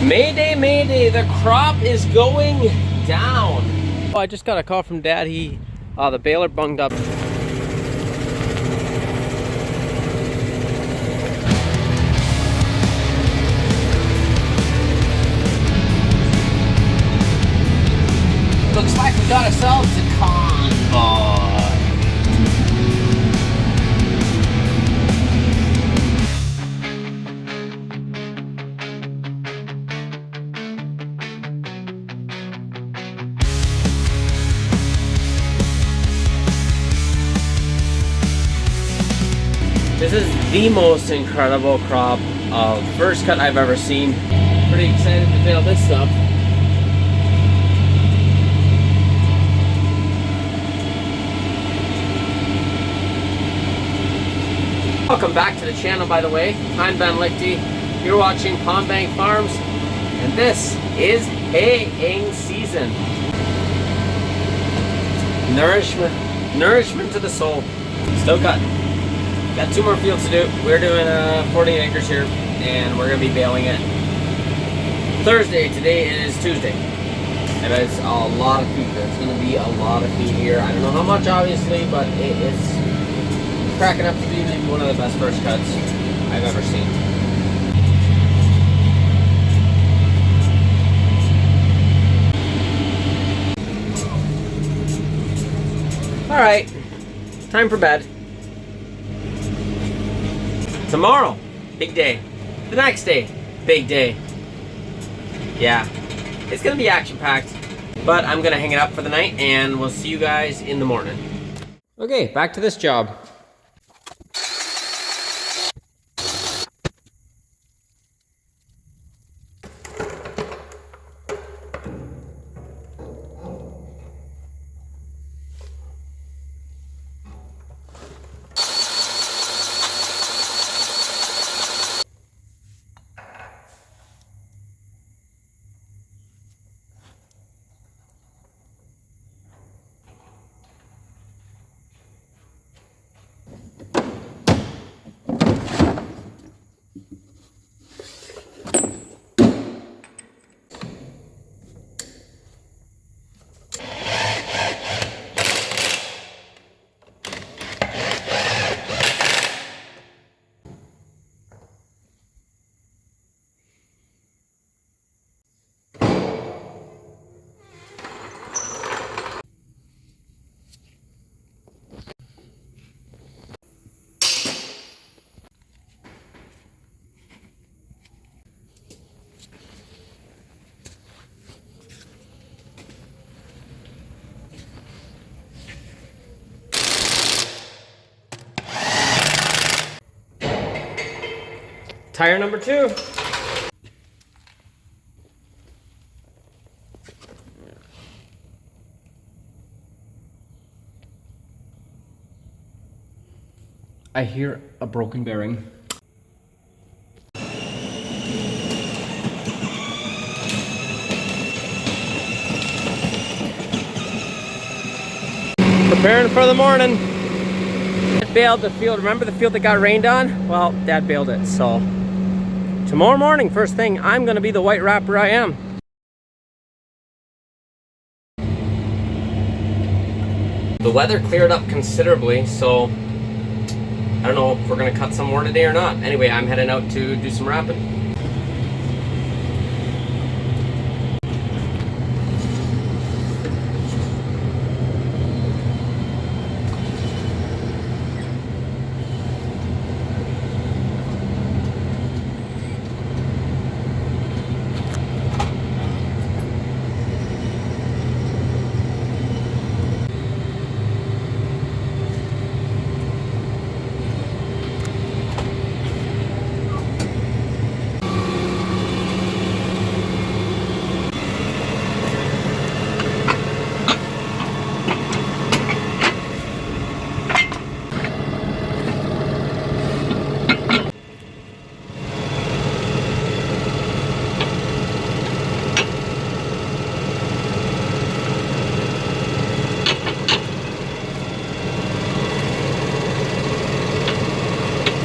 Mayday, mayday, the crop is going down. Oh, I just got a call from Dad. The baler bunged up. Looks like we got ourselves a convoy. This is the most incredible crop of first cut I've ever seen. Pretty excited to bale this stuff. Welcome back to the channel, by the way. I'm Ben Lichty. You're watching Pond Bank Farms, and this is haying season. Nourishment to the soul. Still cutting. Got 2 more fields to do. We're doing 40 acres here, and we're gonna be baling it Thursday. Today is Tuesday, and it's a lot of feed. There's gonna be a lot of feed here. I don't know how much, obviously, but it is cracking up to be maybe one of the best first cuts I've ever seen. All right, time for bed. Tomorrow, big day. The next day, big day. Yeah, it's gonna be action-packed, but I'm gonna hang it up for the night, and we'll see you guys in the morning. Okay, back to this job. Tire number 2. I hear a broken bearing. Preparing for the morning. Dad bailed the field. Remember the field that got rained on? Well, Dad bailed it, so tomorrow morning, first thing, I'm gonna be the white rapper I am. The weather cleared up considerably, so I don't know if we're gonna cut some more today or not. Anyway, I'm heading out to do some wrapping.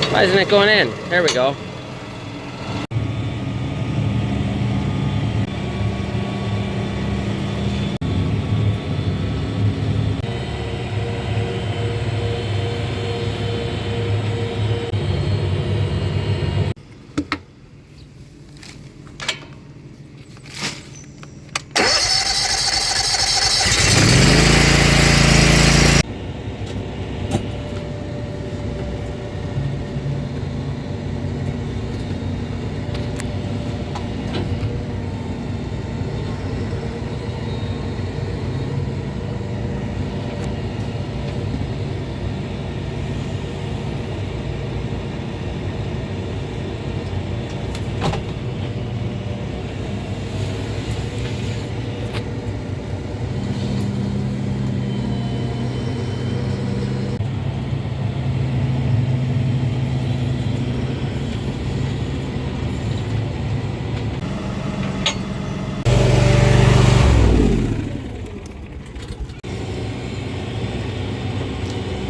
Why isn't it going in? There we go.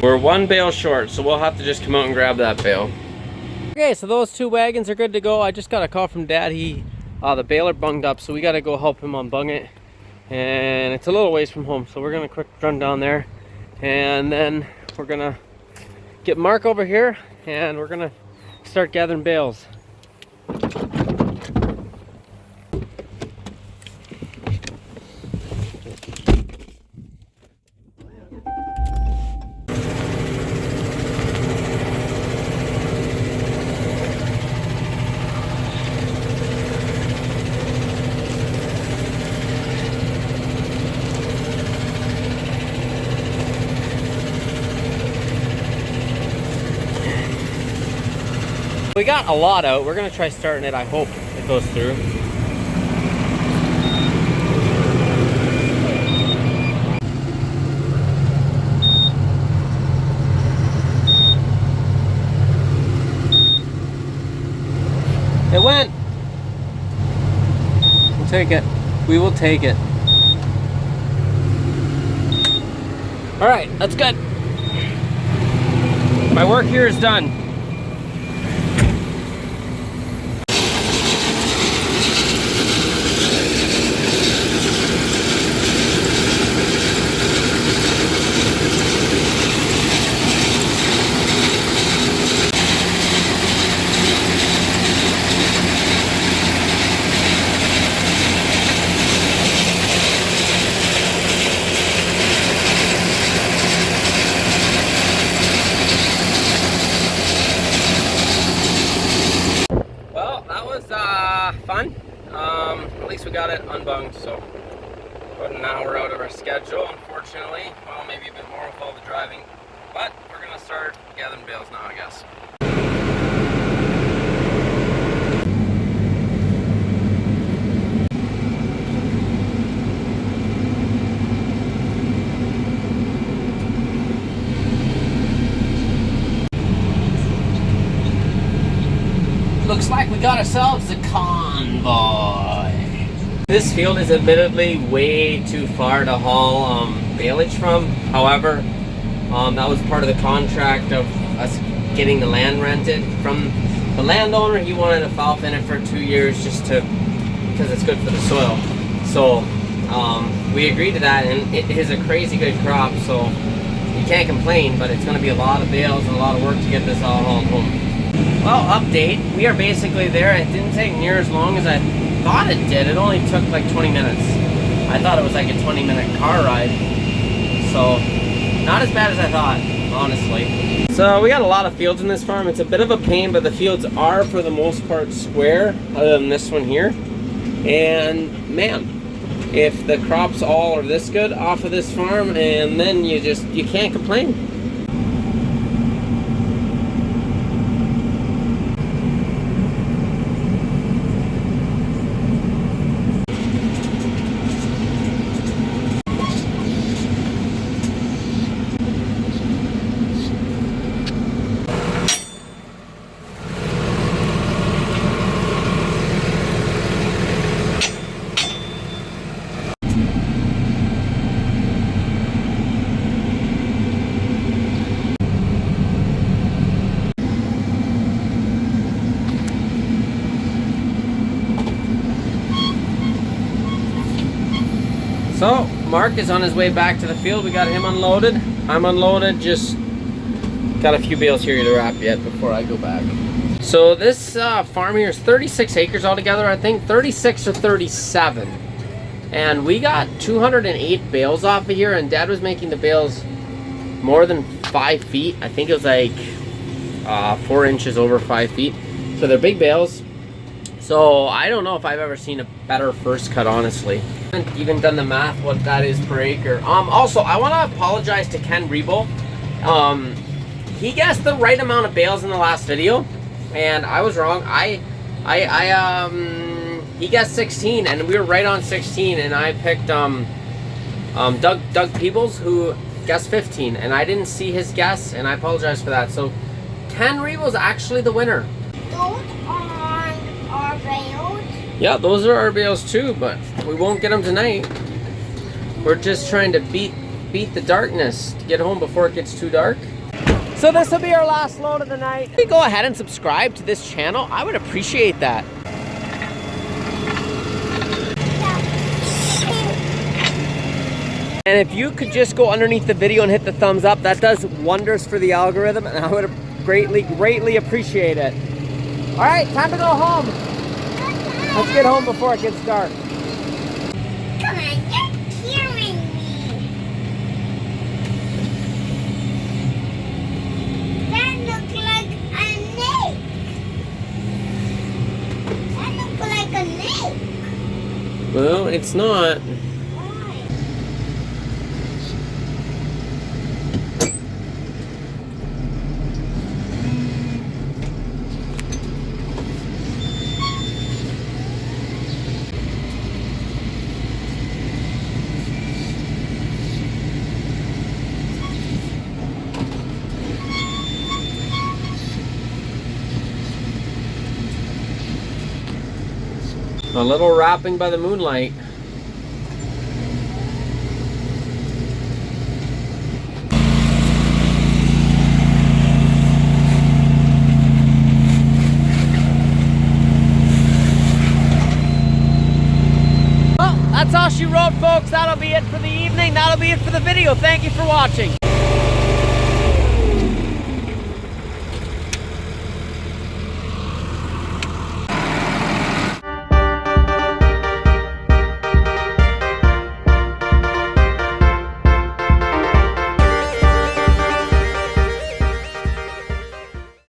We're one bale short, so we'll have to just come out and grab that bale. Okay, so those two wagons are good to go. I just got a call from Dad. The baler bunged up, so we got to go help him unbung it. And it's a little ways from home, so we're gonna quick run down there, and then we're gonna get Mark over here, and we're gonna start gathering bales. We got a lot out. We're gonna try starting it. I hope it goes through. It went. We'll take it. We will take it. All right, that's good. My work here is done. Fun. At least we got it unbunged, so about an hour out of our schedule, unfortunately. Well, maybe a bit more with all the driving, but we're gonna start gathering bales now, I guess. Looks like we got ourselves a convoy. This field is admittedly way too far to haul baleage from. However, that was part of the contract of us getting the land rented from the landowner. He wanted alfalfa in it for 2 years just because it's good for the soil. So we agreed to that, and it is a crazy good crop, so you can't complain, but it's going to be a lot of bales and a lot of work to get this all hauled home. Well, update, we are basically there. It didn't take near as long as I thought it did. It only took like 20 minutes. I thought it was like a 20-minute car ride. So, not as bad as I thought, honestly. So, we got a lot of fields in this farm. It's a bit of a pain, but the fields are, for the most part, square, other than this one here. And, man, if the crops all are this good off of this farm, and then you can't complain. So, Mark is on his way back to the field. We got him unloaded. I'm unloaded, just got a few bales here to wrap yet before I go back. So this farm here is 36 acres altogether, I think, 36 or 37. And we got 208 bales off of here, and Dad was making the bales more than 5 feet. I think it was like 4 inches over 5 feet. So they're big bales. So I don't know if I've ever seen a better first cut, honestly. I haven't even done the math what that is per acre. Also, I want to apologize to Ken Rebo. He guessed the right amount of bales in the last video, and I was wrong. He guessed 16, and we were right on 16, and I picked Doug Peebles, who guessed 15, and I didn't see his guess, and I apologize for that. So Ken Rebo's actually the winner. Our bales? Yeah, those are our bales too, but we won't get them tonight. We're just trying to beat beat the darkness to get home before it gets too dark. So this will be our last load of the night. If you go ahead and subscribe to this channel, I would appreciate that. And if you could just go underneath the video and hit the thumbs up, that does wonders for the algorithm, and I would greatly appreciate it. All right, time to go home. Let's get home before it gets dark. Come on, you're hearing me. That looks like a snake. That looks like a snake. Well, it's not. A little wrapping by the moonlight. Well, that's all she wrote, folks. That'll be it for the evening. That'll be it for the video. Thank you for watching.